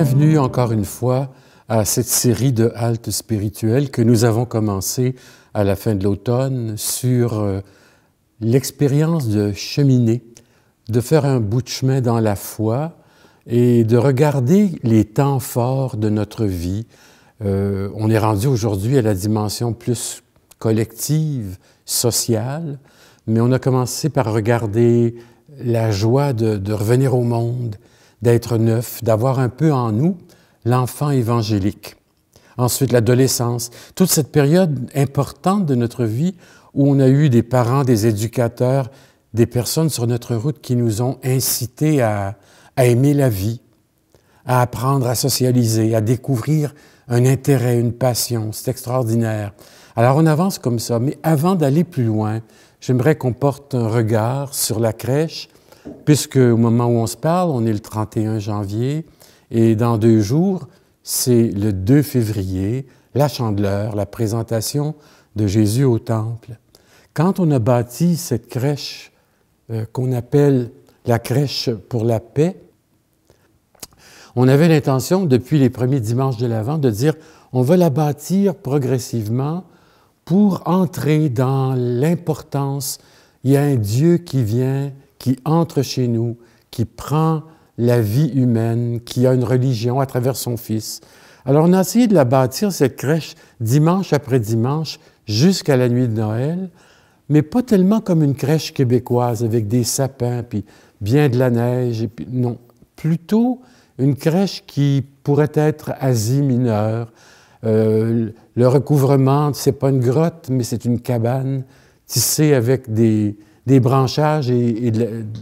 Bienvenue encore une fois à cette série de haltes spirituelles que nous avons commencé à la fin de l'automne sur l'expérience de cheminer, de faire un bout de chemin dans la foi et de regarder les temps forts de notre vie. On est rendu aujourd'hui à la dimension plus collective, sociale, mais on a commencé par regarder la joie de revenir au monde, d'être neuf, d'avoir un peu en nous l'enfant évangélique. Ensuite, l'adolescence, toute cette période importante de notre vie où on a eu des parents, des éducateurs, des personnes sur notre route qui nous ont incités à aimer la vie, à apprendre à socialiser, à découvrir un intérêt, une passion. C'est extraordinaire. Alors, on avance comme ça, mais avant d'aller plus loin, j'aimerais qu'on porte un regard sur la crèche, puisque au moment où on se parle, on est le 31 janvier, et dans 2 jours, c'est le 2 février, la Chandeleur, la présentation de Jésus au Temple. Quand on a bâti cette crèche qu'on appelle la crèche pour la paix, on avait l'intention, depuis les premiers dimanches de l'Avent, de dire on va la bâtir progressivement pour entrer dans l'importance. Il y a un Dieu qui vient, qui entre chez nous, qui prend la vie humaine, qui a une religion à travers son Fils. Alors, on a essayé de la bâtir, cette crèche, dimanche après dimanche, jusqu'à la nuit de Noël, mais pas tellement comme une crèche québécoise, avec des sapins, puis bien de la neige, et puis, non. Plutôt une crèche qui pourrait être Asie mineure. Le recouvrement, c'est pas une grotte, mais c'est une cabane tissée avec des branchages et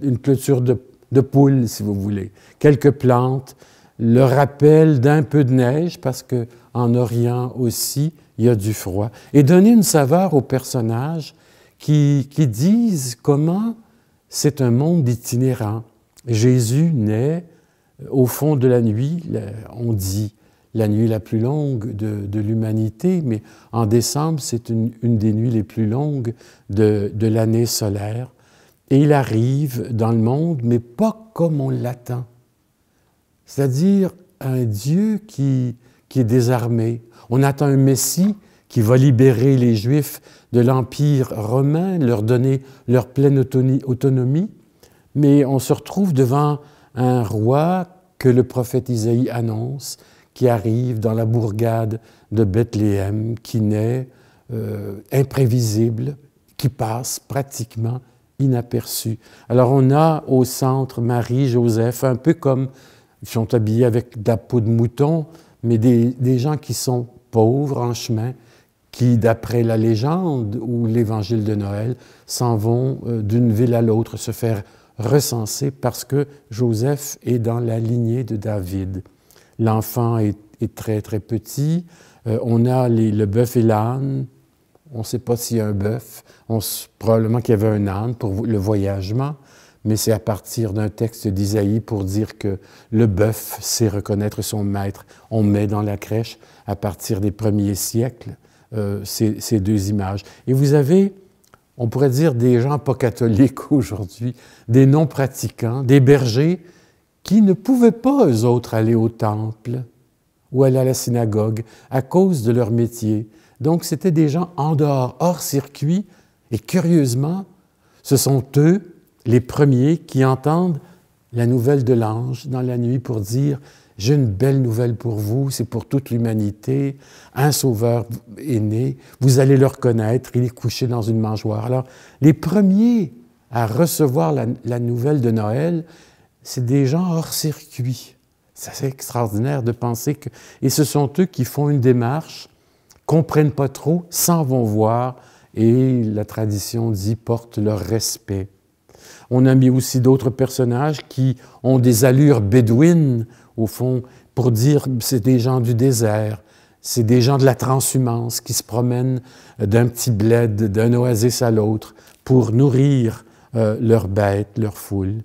une clôture de poules, si vous voulez. Quelques plantes, le rappel d'un peu de neige, parce qu'en Orient aussi, il y a du froid. Et donner une saveur aux personnages qui disent comment c'est un monde itinérant. Jésus naît au fond de la nuit, on dit la nuit la plus longue de l'humanité, mais en décembre, c'est une des nuits les plus longues de l'année solaire. Et il arrive dans le monde, mais pas comme on l'attend. C'est-à-dire un Dieu qui est désarmé. On attend un Messie qui va libérer les Juifs de l'Empire romain, leur donner leur pleine autonomie, mais on se retrouve devant un roi que le prophète Isaïe annonce, qui arrive dans la bourgade de Bethléem, qui naît imprévisible, qui passe pratiquement inaperçu. Alors on a au centre Marie, Joseph, un peu comme, ils sont habillés avec de la peau de mouton, mais des gens qui sont pauvres en chemin, qui, d'après la légende ou l'évangile de Noël, s'en vont d'une ville à l'autre se faire recenser parce que Joseph est dans la lignée de David. L'enfant est très, très petit. On a le bœuf et l'âne. On ne sait pas s'il y a un bœuf. Probablement qu'il y avait un âne pour le voyagement, mais c'est à partir d'un texte d'Isaïe pour dire que le bœuf sait reconnaître son maître. On met dans la crèche, à partir des premiers siècles, ces 2 images. Et vous avez, on pourrait dire, des gens pas catholiques aujourd'hui, des non-pratiquants, des bergers qui ne pouvaient pas, eux autres, aller au temple ou aller à la synagogue à cause de leur métier. Donc, c'était des gens en dehors, hors circuit, et curieusement, ce sont eux, les premiers, qui entendent la nouvelle de l'ange dans la nuit pour dire « J'ai une belle nouvelle pour vous, c'est pour toute l'humanité, un sauveur est né, vous allez le reconnaître, il est couché dans une mangeoire. » Alors, les premiers à recevoir la nouvelle de Noël, c'est des gens hors circuit. C'est extraordinaire de penser que... Et ce sont eux qui font une démarche, comprennent pas trop, s'en vont voir, et la tradition dit portent leur respect. On a mis aussi d'autres personnages qui ont des allures bédouines, au fond, pour dire c'est des gens du désert, c'est des gens de la transhumance qui se promènent d'un petit bled, d'un oasis à l'autre, pour nourrir leurs bêtes, leur foule.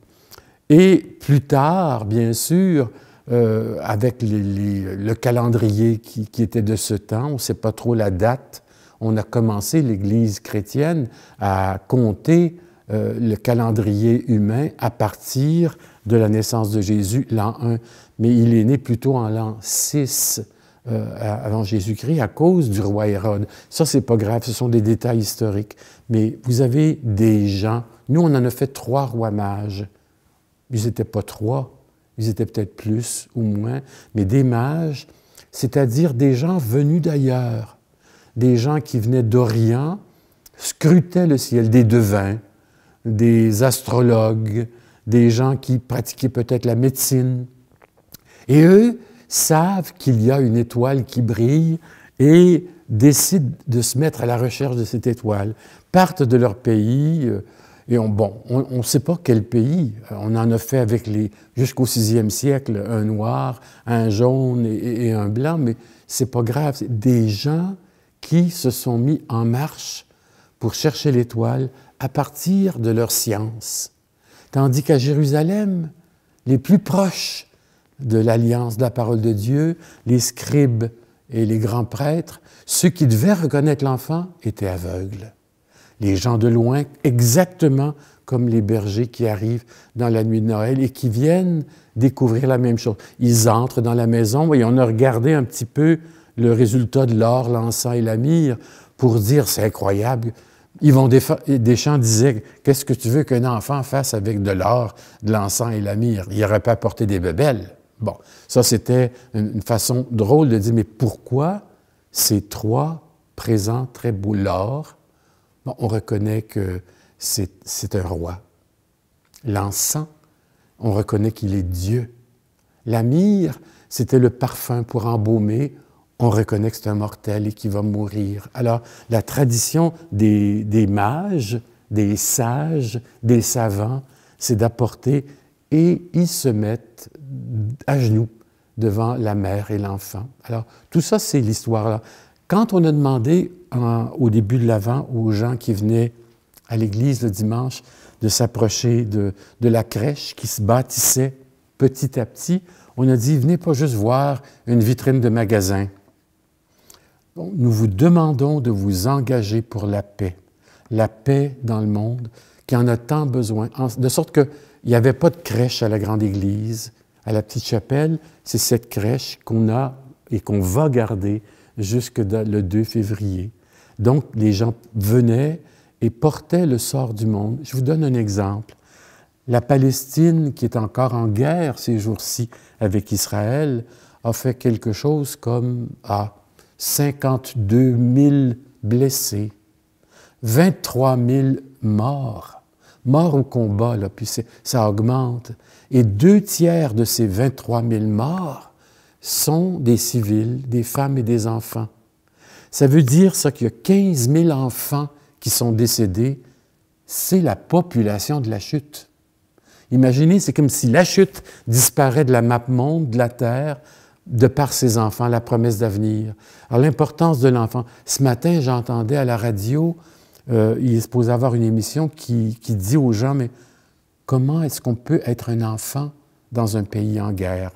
Et plus tard, bien sûr, avec le calendrier qui était de ce temps, on ne sait pas trop la date, on a commencé, l'Église chrétienne, à compter le calendrier humain à partir de la naissance de Jésus, l'an 1. mais il est né plutôt en l'an 6 avant Jésus-Christ à cause du roi Hérode. Ça, c'est pas grave, ce sont des détails historiques. Mais vous avez des gens, nous on en a fait 3 rois mages. Ils n'étaient pas 3, ils étaient peut-être plus ou moins, mais des mages, c'est-à-dire des gens venus d'ailleurs, des gens qui venaient d'Orient, scrutaient le ciel, des devins, des astrologues, des gens qui pratiquaient peut-être la médecine. Et eux savent qu'il y a une étoile qui brille et décident de se mettre à la recherche de cette étoile, partent de leur pays, et on ne sait pas quel pays. On en a fait jusqu'au 6e siècle, un noir, un jaune et un blanc, mais c'est pas grave. C'est des gens qui se sont mis en marche pour chercher l'étoile à partir de leur science. Tandis qu'à Jérusalem, les plus proches de l'alliance de la parole de Dieu, les scribes et les grands prêtres, ceux qui devaient reconnaître l'enfant étaient aveugles. Les gens de loin, exactement comme les bergers qui arrivent dans la nuit de Noël et qui viennent découvrir la même chose. Ils entrent dans la maison et on a regardé un petit peu le résultat de l'or, l'encens et la myrrhe pour dire c'est incroyable. Yvon Deschamps disait « Qu'est-ce que tu veux qu'un enfant fasse avec de l'or, de l'encens et la myrrhe? Il n'aurait pas apporté des bébelles. » Bon, ça c'était une façon drôle de dire « Mais pourquoi ces 3 présents très beaux? L'or, bon, on reconnaît que c'est un roi. L'encens, on reconnaît qu'il est Dieu. La myrrhe, c'était le parfum pour embaumer. On reconnaît que c'est un mortel et qu'il va mourir. Alors, la tradition des mages, des sages, des savants, c'est d'apporter, et ils se mettent à genoux devant la mère et l'enfant. Alors, tout ça, c'est l'histoire-là. Quand on a demandé au début de l'Avent aux gens qui venaient à l'église le dimanche de s'approcher de la crèche qui se bâtissait petit à petit, on a dit, venez pas juste voir une vitrine de magasin. Nous vous demandons de vous engager pour la paix dans le monde, qui en a tant besoin, de sorte qu'il n'y avait pas de crèche à la grande église, à la petite chapelle, c'est cette crèche qu'on a et qu'on va garder jusque le 2 février. Donc, les gens venaient et portaient le sort du monde. Je vous donne un exemple. La Palestine, qui est encore en guerre ces jours-ci avec Israël, a fait quelque chose comme 52 000 blessés, 23 000 morts au combat, là, puis ça augmente. Et 2/3 de ces 23 000 morts sont des civils, des femmes et des enfants. Ça veut dire ça qu'il y a 15 000 enfants qui sont décédés. C'est la population de la chute. Imaginez, c'est comme si la chute disparaît de la map monde, de la Terre, de par ses enfants, la promesse d'avenir. Alors, l'importance de l'enfant. Ce matin, j'entendais à la radio, il est supposé avoir une émission qui dit aux gens, mais comment est-ce qu'on peut être un enfant dans un pays en guerre?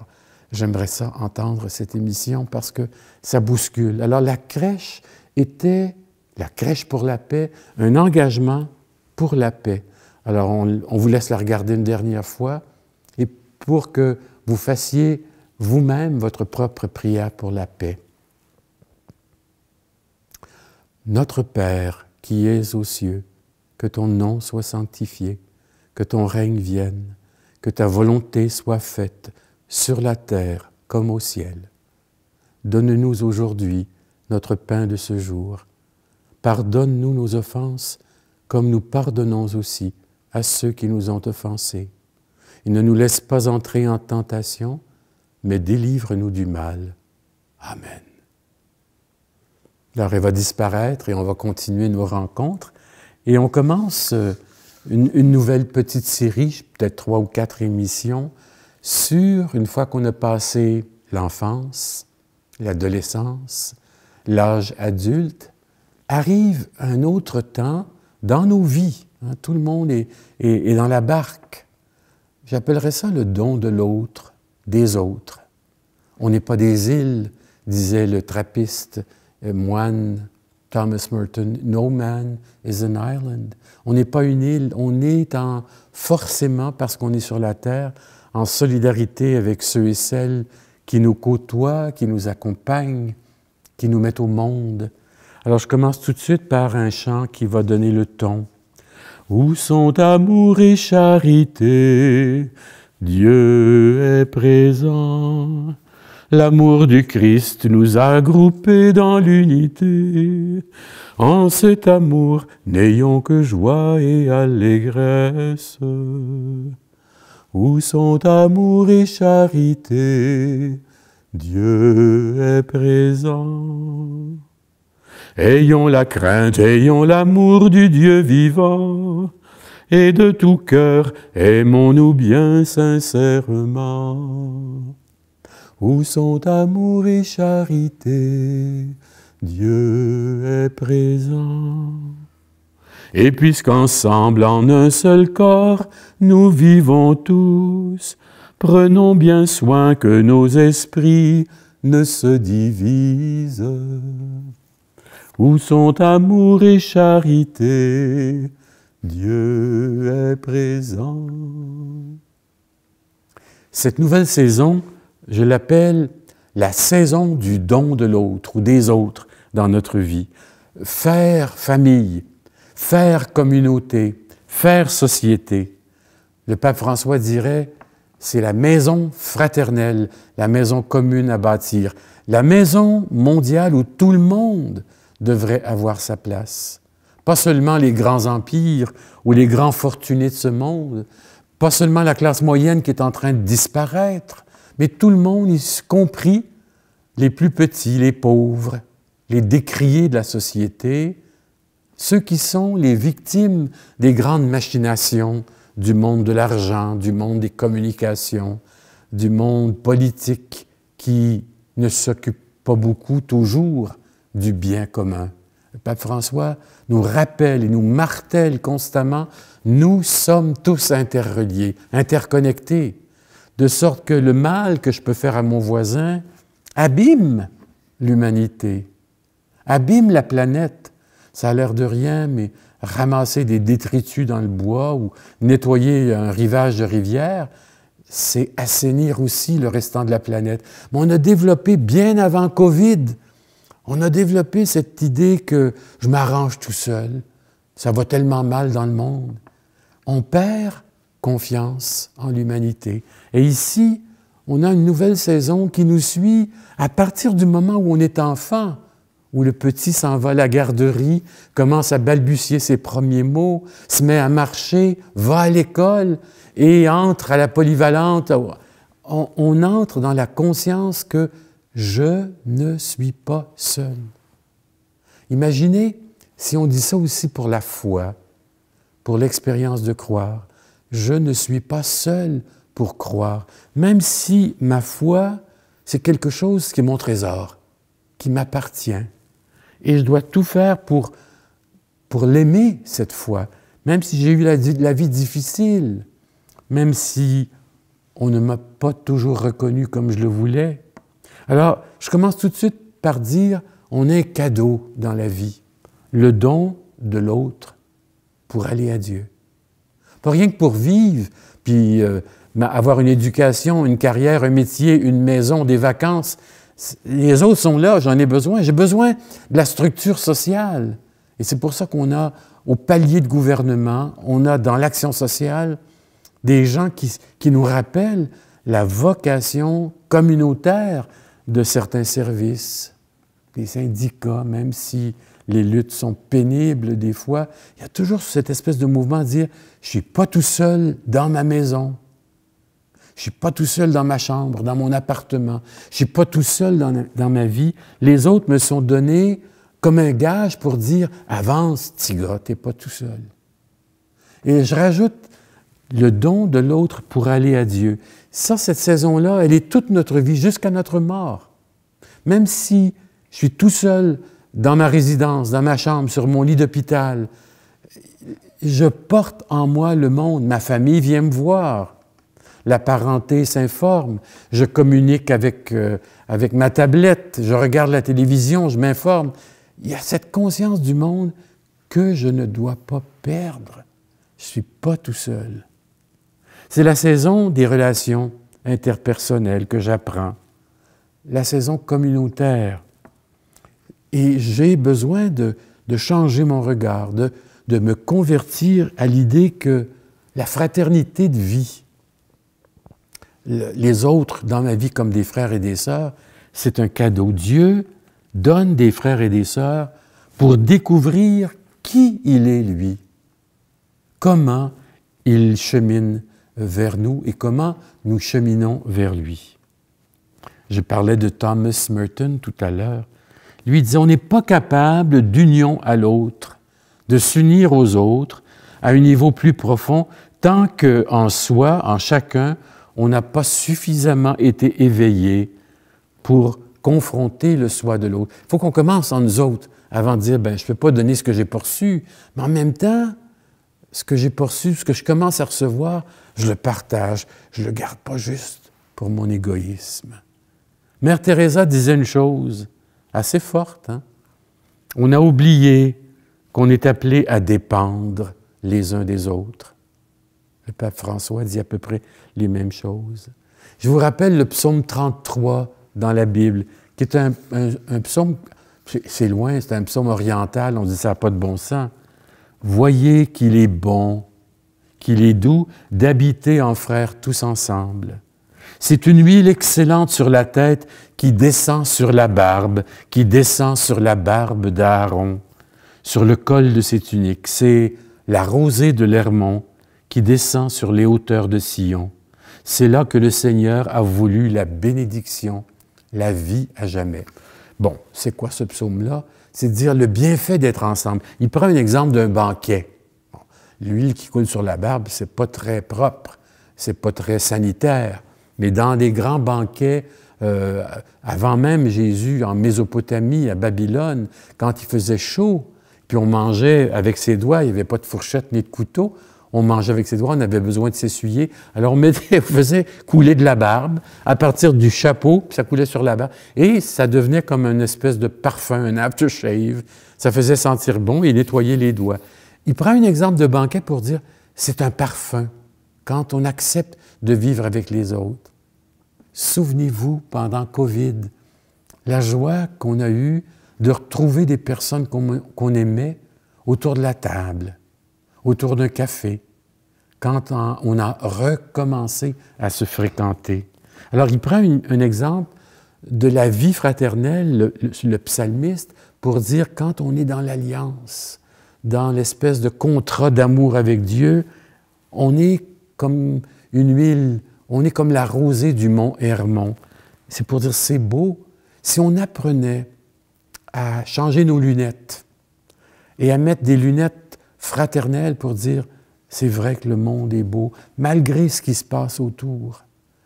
J'aimerais ça entendre cette émission parce que ça bouscule. Alors, la crèche était, la crèche pour la paix, un engagement pour la paix. Alors, on vous laisse la regarder une dernière fois et pour que vous fassiez vous-même votre propre prière pour la paix. Notre Père qui es aux cieux, que ton nom soit sanctifié, que ton règne vienne, que ta volonté soit faite sur la terre comme au ciel. Donne-nous aujourd'hui notre pain de ce jour. Pardonne-nous nos offenses comme nous pardonnons aussi à ceux qui nous ont offensés. Et ne nous laisse pas entrer en tentation, mais délivre-nous du mal. Amen. Alors, elle va disparaître et on va continuer nos rencontres. Et on commence une nouvelle petite série, peut-être 3 ou 4 émissions, sur, une fois qu'on a passé l'enfance, l'adolescence, l'âge adulte, arrive un autre temps dans nos vies. Tout le monde est dans la barque. J'appellerais ça le don de l'autre, des autres. On n'est pas des îles, disait le trappiste moine Thomas Merton, no man is an island. On n'est pas une île, on est forcément, parce qu'on est sur la terre, en solidarité avec ceux et celles qui nous côtoient, qui nous accompagnent, qui nous mettent au monde. Alors je commence tout de suite par un chant qui va donner le ton. Où sont amour et charité? Dieu est présent. L'amour du Christ nous a groupés dans l'unité. En cet amour, n'ayons que joie et allégresse. Où sont amour et charité? Dieu est présent. Ayons la crainte, ayons l'amour du Dieu vivant, et de tout cœur aimons-nous bien sincèrement. Où sont amour et charité? Dieu est présent. Et puisqu'ensemble, en un seul corps, nous vivons tous, prenons bien soin que nos esprits ne se divisent. Où sont amour et charité? Dieu est présent. Cette nouvelle saison, je l'appelle la saison du don de l'autre ou des autres dans notre vie. Faire famille, faire communauté, faire société. Le pape François dirait, c'est la maison fraternelle, la maison commune à bâtir, la maison mondiale où tout le monde devrait avoir sa place. Pas seulement les grands empires ou les grands fortunés de ce monde, pas seulement la classe moyenne qui est en train de disparaître, mais tout le monde, y compris les plus petits, les pauvres, les décriés de la société, ceux qui sont les victimes des grandes machinations du monde de l'argent, du monde des communications, du monde politique qui ne s'occupe pas beaucoup toujours du bien commun. Le pape François nous rappelle et nous martèle constamment, nous sommes tous interreliés, interconnectés, de sorte que le mal que je peux faire à mon voisin abîme l'humanité, abîme la planète. Ça a l'air de rien, mais ramasser des détritus dans le bois ou nettoyer un rivage de rivière, c'est assainir aussi le restant de la planète. Mais on a développé, bien avant COVID, on a développé cette idée que je m'arrange tout seul, ça va tellement mal dans le monde. On perd confiance en l'humanité. Et ici, on a une nouvelle saison qui nous suit à partir du moment où on est enfant, où le petit s'en va à la garderie, commence à balbutier ses premiers mots, se met à marcher, va à l'école et entre à la polyvalente. On entre dans la conscience que je ne suis pas seul. Imaginez si on dit ça aussi pour la foi, pour l'expérience de croire. Je ne suis pas seul pour croire, même si ma foi, c'est quelque chose qui est mon trésor, qui m'appartient. Et je dois tout faire pour l'aimer, cette foi, même si j'ai eu la vie difficile, même si on ne m'a pas toujours reconnu comme je le voulais. Alors, je commence tout de suite par dire, on a un cadeau dans la vie, le don de l'autre pour aller à Dieu. Pas rien que pour vivre, puis avoir une éducation, une carrière, un métier, une maison, des vacances. Les autres sont là, j'en ai besoin. J'ai besoin de la structure sociale. Et c'est pour ça qu'on a, au palier de gouvernement, on a dans l'action sociale des gens qui nous rappellent la vocation communautaire de certains services, des syndicats, même si les luttes sont pénibles des fois, il y a toujours cette espèce de mouvement de dire « je ne suis pas tout seul dans ma maison, je ne suis pas tout seul dans ma chambre, dans mon appartement, je ne suis pas tout seul dans ma vie, les autres me sont donnés comme un gage pour dire « avance, petit gars, tu n'es pas tout seul ». Et je rajoute le don de l'autre pour aller à Dieu. Ça, cette saison-là, elle est toute notre vie, jusqu'à notre mort. Même si je suis tout seul dans ma résidence, dans ma chambre, sur mon lit d'hôpital, je porte en moi le monde. Ma famille vient me voir. La parenté s'informe. Je communique avec ma tablette. Je regarde la télévision, je m'informe. Il y a cette conscience du monde que je ne dois pas perdre. Je ne suis pas tout seul. C'est la saison des relations interpersonnelles que j'apprends, la saison communautaire. Et j'ai besoin de changer mon regard, de me convertir à l'idée que la fraternité de vie, les autres dans ma vie comme des frères et des sœurs, c'est un cadeau. Dieu donne des frères et des sœurs pour découvrir qui il est, lui, comment il chemine vers nous et comment nous cheminons vers lui. Je parlais de Thomas Merton tout à l'heure. Lui disait, on n'est pas capable d'union à l'autre, de s'unir aux autres à un niveau plus profond tant qu'en soi, en chacun, on n'a pas suffisamment été éveillé pour confronter le soi de l'autre. Il faut qu'on commence en nous autres avant de dire, je ne peux pas donner ce que j'ai pas reçu, mais en même temps, ce que j'ai pas reçu, ce que je commence à recevoir, je le partage, je ne le garde pas juste pour mon égoïsme. Mère Teresa disait une chose assez forte, hein? On a oublié qu'on est appelé à dépendre les uns des autres. Le pape François dit à peu près les mêmes choses. Je vous rappelle le psaume 33 dans la Bible, qui est un psaume, c'est loin, c'est un psaume oriental, on dit ça n'a pas de bon sens. Voyez qu'il est bon, qu'il est doux d'habiter en frères tous ensemble. C'est une huile excellente sur la tête qui descend sur la barbe, qui descend sur la barbe d'Aaron, sur le col de ses tuniques. C'est la rosée de l'Hermon qui descend sur les hauteurs de Sion. C'est là que le Seigneur a voulu la bénédiction, la vie à jamais. Bon, c'est quoi ce psaume-là? C'est de dire le bienfait d'être ensemble. Il prend un exemple d'un banquet. Bon, l'huile qui coule sur la barbe, c'est pas très propre, c'est pas très sanitaire. Mais dans les grands banquets, avant même Jésus, en Mésopotamie, à Babylone, quand il faisait chaud, puis on mangeait avec ses doigts, il n'y avait pas de fourchette ni de couteau, on mangeait avec ses doigts, on avait besoin de s'essuyer. Alors on faisait couler de la barbe à partir du chapeau, puis ça coulait sur la barbe. Et ça devenait comme une espèce de parfum, un aftershave. Ça faisait sentir bon et nettoyer les doigts. Il prend un exemple de banquet pour dire, c'est un parfum quand on accepte de vivre avec les autres. Souvenez-vous, pendant COVID, la joie qu'on a eue de retrouver des personnes qu'on aimait autour de la table, autour d'un café, quand on a recommencé à se fréquenter. Alors, il prend un exemple de la vie fraternelle, le psalmiste, pour dire quand on est dans l'alliance, dans l'espèce de contrat d'amour avec Dieu, on est comme une huile, on est comme la rosée du mont Hermon. C'est pour dire, c'est beau. Si on apprenait à changer nos lunettes et à mettre des lunettes fraternelles pour dire, c'est vrai que le monde est beau, malgré ce qui se passe autour.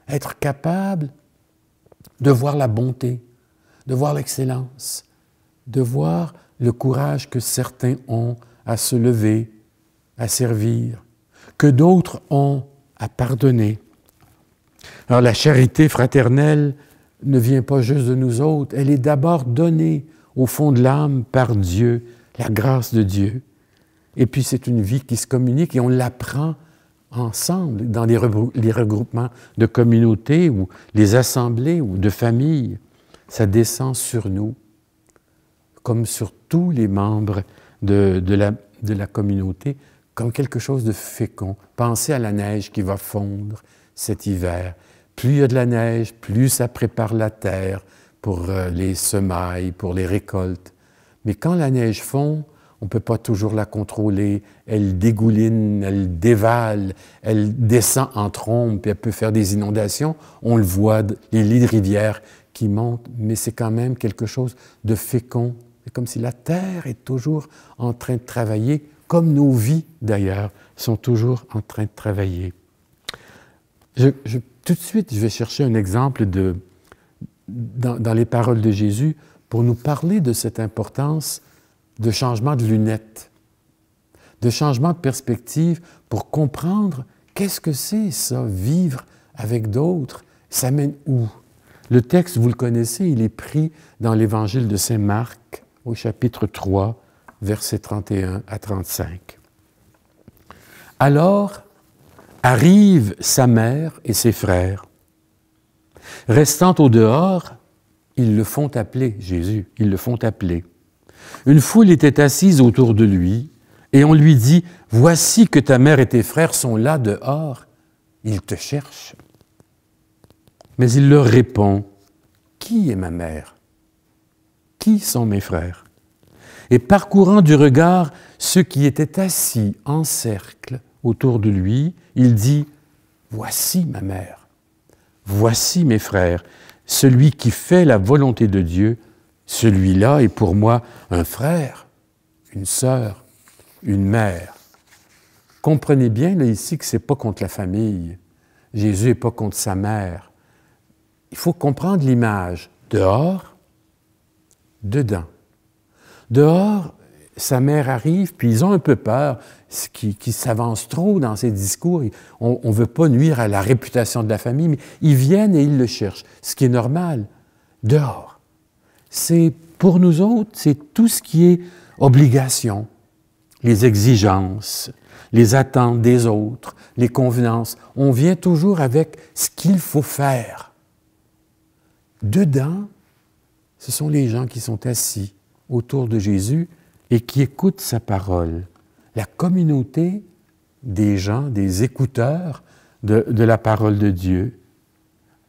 Être capable de voir la bonté, de voir l'excellence, de voir le courage que certains ont à se lever, à servir, que d'autres ont à pardonner. Alors la charité fraternelle ne vient pas juste de nous autres, elle est d'abord donnée au fond de l'âme par Dieu, la grâce de Dieu. Et puis c'est une vie qui se communique et on l'apprend ensemble dans les regroupements de communautés ou les assemblées ou de familles. Ça descend sur nous, comme sur tous les membres de la communauté, comme quelque chose de fécond. Pensez à la neige qui va fondre cet hiver. Plus il y a de la neige, plus ça prépare la terre pour les semailles, pour les récoltes. Mais quand la neige fond, on ne peut pas toujours la contrôler. Elle dégouline, elle dévale, elle descend en trombe, puis elle peut faire des inondations. On le voit, les lits de rivière qui montent, mais c'est quand même quelque chose de fécond. C'est comme si la terre est toujours en train de travailler, comme nos vies, d'ailleurs, sont toujours en train de travailler. Tout de suite, je vais chercher un exemple dans les paroles de Jésus pour nous parler de cette importance de changement de lunettes, de changement de perspective pour comprendre qu'est-ce que c'est ça, vivre avec d'autres, ça mène où? Le texte, vous le connaissez, il est pris dans l'Évangile de Saint Marc. au chapitre 3, versets 31 à 35. Alors arrivent sa mère et ses frères. Restant au dehors, ils le font appeler, Jésus, ils le font appeler. Une foule était assise autour de lui, et on lui dit, « Voici que ta mère et tes frères sont là dehors, ils te cherchent. » Mais il leur répond, « Qui est ma mère? Qui sont mes frères? » Et parcourant du regard ceux qui étaient assis en cercle autour de lui, il dit, « Voici ma mère, voici mes frères, celui qui fait la volonté de Dieu, celui-là est pour moi un frère, une sœur, une mère. » Comprenez bien là, ici que ce n'est pas contre la famille. Jésus n'est pas contre sa mère. Il faut comprendre l'image. Dehors, dedans. Dehors, sa mère arrive, puis ils ont un peu peur qu'ils s'avancent trop dans ses discours. On ne veut pas nuire à la réputation de la famille, mais ils viennent et ils le cherchent, ce qui est normal. Dehors, c'est pour nous autres, c'est tout ce qui est obligation, les exigences, les attentes des autres, les convenances. On vient toujours avec ce qu'il faut faire. Dedans, ce sont les gens qui sont assis autour de Jésus et qui écoutent sa parole. La communauté des gens, des écouteurs de la parole de Dieu.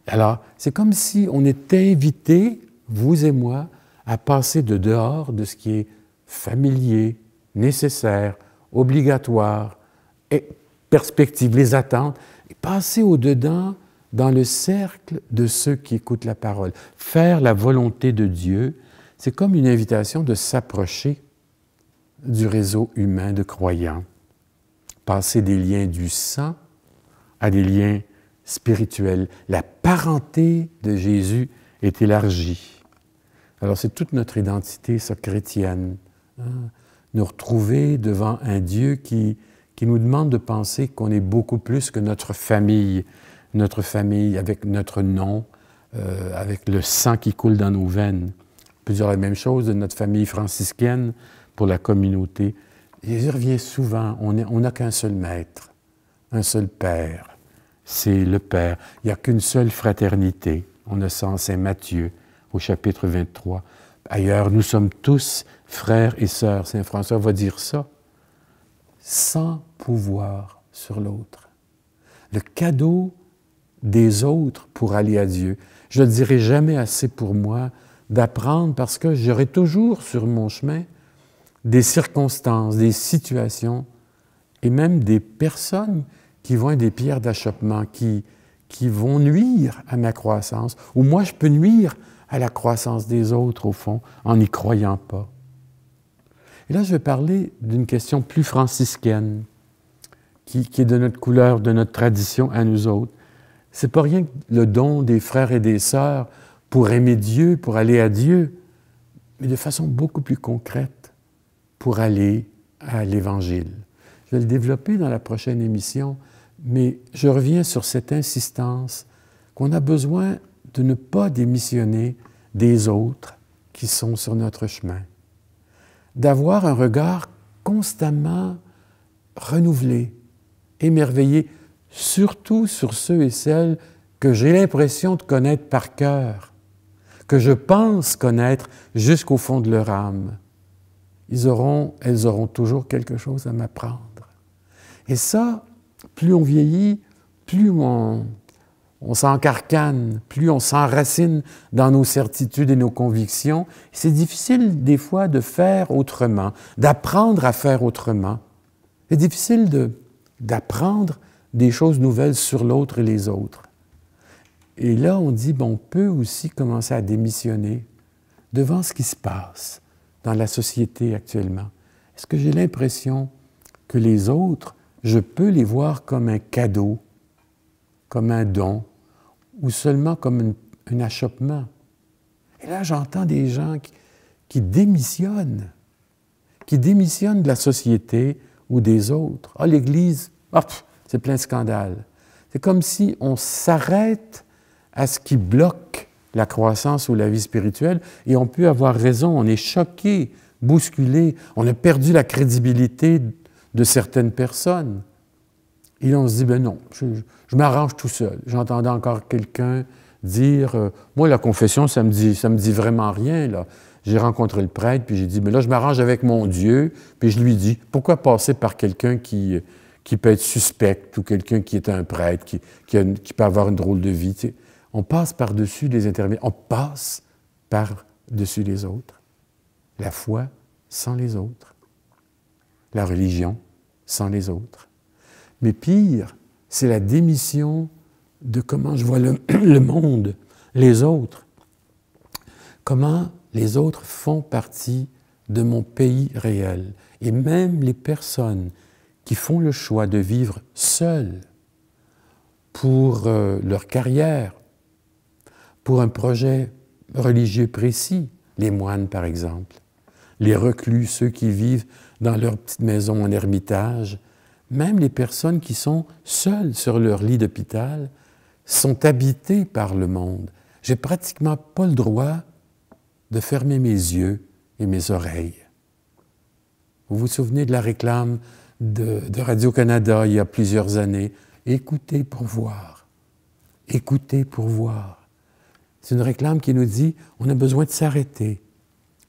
Alors, c'est comme si on était invités, vous et moi, à passer de dehors de ce qui est familier, nécessaire, obligatoire, et perspective, les attentes, et passer au-dedans dans le cercle de ceux qui écoutent la parole. Faire la volonté de Dieu, c'est comme une invitation de s'approcher du réseau humain de croyants. Passer des liens du sang à des liens spirituels. La parenté de Jésus est élargie. Alors c'est toute notre identité, ça, chrétienne. Nous retrouver devant un Dieu qui nous demande de penser qu'on est beaucoup plus que notre famille avec notre nom, avec le sang qui coule dans nos veines. On peut dire la même chose de notre famille franciscaine pour la communauté. Jésus revient souvent, on n'a qu'un seul maître, un seul Père, c'est le Père. Il n'y a qu'une seule fraternité. On a ça en Saint Matthieu, au chapitre 23. Ailleurs, nous sommes tous frères et sœurs. Saint François va dire ça, sans pouvoir sur l'autre. Le cadeau des autres pour aller à Dieu. Je ne le dirai jamais assez pour moi d'apprendre parce que j'aurai toujours sur mon chemin des circonstances, des situations et même des personnes qui vont être des pierres d'achoppement, qui vont nuire à ma croissance, ou moi je peux nuire à la croissance des autres au fond, en n'y croyant pas. Et là je vais parler d'une question plus franciscaine, qui est de notre couleur, de notre tradition à nous autres. C'est pas rien que le don des frères et des sœurs pour aimer Dieu, pour aller à Dieu, mais de façon beaucoup plus concrète, pour aller à l'Évangile. Je vais le développer dans la prochaine émission, mais je reviens sur cette insistance qu'on a besoin de ne pas démissionner des autres qui sont sur notre chemin, d'avoir un regard constamment renouvelé, émerveillé, surtout sur ceux et celles que j'ai l'impression de connaître par cœur, que je pense connaître jusqu'au fond de leur âme. Elles auront toujours quelque chose à m'apprendre. Et ça, plus on vieillit, plus on s'encarcane, plus on s'enracine dans nos certitudes et nos convictions. C'est difficile des fois de faire autrement, d'apprendre à faire autrement. C'est difficile d'apprendre des choses nouvelles sur l'autre et les autres. Et là, on dit, on peut aussi commencer à démissionner devant ce qui se passe dans la société actuellement. Est-ce que j'ai l'impression que les autres, je peux les voir comme un cadeau, comme un don, ou seulement comme un achoppement? Et là, j'entends des gens qui démissionnent de la société ou des autres. Ah, l'Église, c'est plein de scandales. C'est comme si on s'arrête à ce qui bloque la croissance ou la vie spirituelle, et on peut avoir raison, on est choqué, bousculé, on a perdu la crédibilité de certaines personnes. Et là, on se dit, ben non, je m'arrange tout seul. J'entendais encore quelqu'un dire, moi, la confession, ça me dit vraiment rien, là. J'ai rencontré le prêtre, puis j'ai dit, mais là, je m'arrange avec mon Dieu, puis je lui dis, pourquoi passer par quelqu'un qui peut être suspect, ou quelqu'un qui est un prêtre, qui peut avoir une drôle de vie. Tu sais. On passe par-dessus les intermédiaires, on passe par-dessus les autres. La foi sans les autres. La religion sans les autres. Mais pire, c'est la démission de comment je vois le monde, les autres. Comment les autres font partie de mon pays réel. Et même les personnes qui font le choix de vivre seules pour leur carrière, pour un projet religieux précis, les moines par exemple, les reclus, ceux qui vivent dans leur petite maison en ermitage, même les personnes qui sont seules sur leur lit d'hôpital sont habitées par le monde. J'ai pratiquement pas le droit de fermer mes yeux et mes oreilles. Vous vous souvenez de la réclame de Radio-Canada il y a plusieurs années? Écoutez pour voir. Écoutez pour voir. C'est une réclame qui nous dit on a besoin de s'arrêter,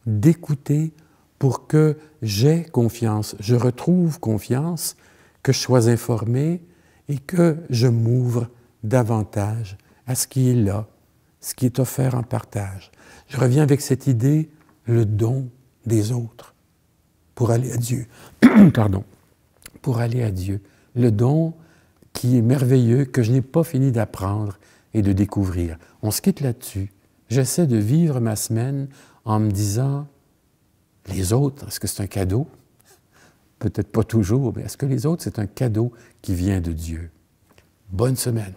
d'écouter pour que j'aie confiance, je retrouve confiance, que je sois informé et que je m'ouvre davantage à ce qui est là, ce qui est offert en partage. Je reviens avec cette idée, le don des autres, pour aller à Dieu. Pardon. Pour aller à Dieu. Le don qui est merveilleux, que je n'ai pas fini d'apprendre et de découvrir. On se quitte là-dessus. J'essaie de vivre ma semaine en me disant, les autres, est-ce que c'est un cadeau? Peut-être pas toujours, mais est-ce que les autres, c'est un cadeau qui vient de Dieu? Bonne semaine.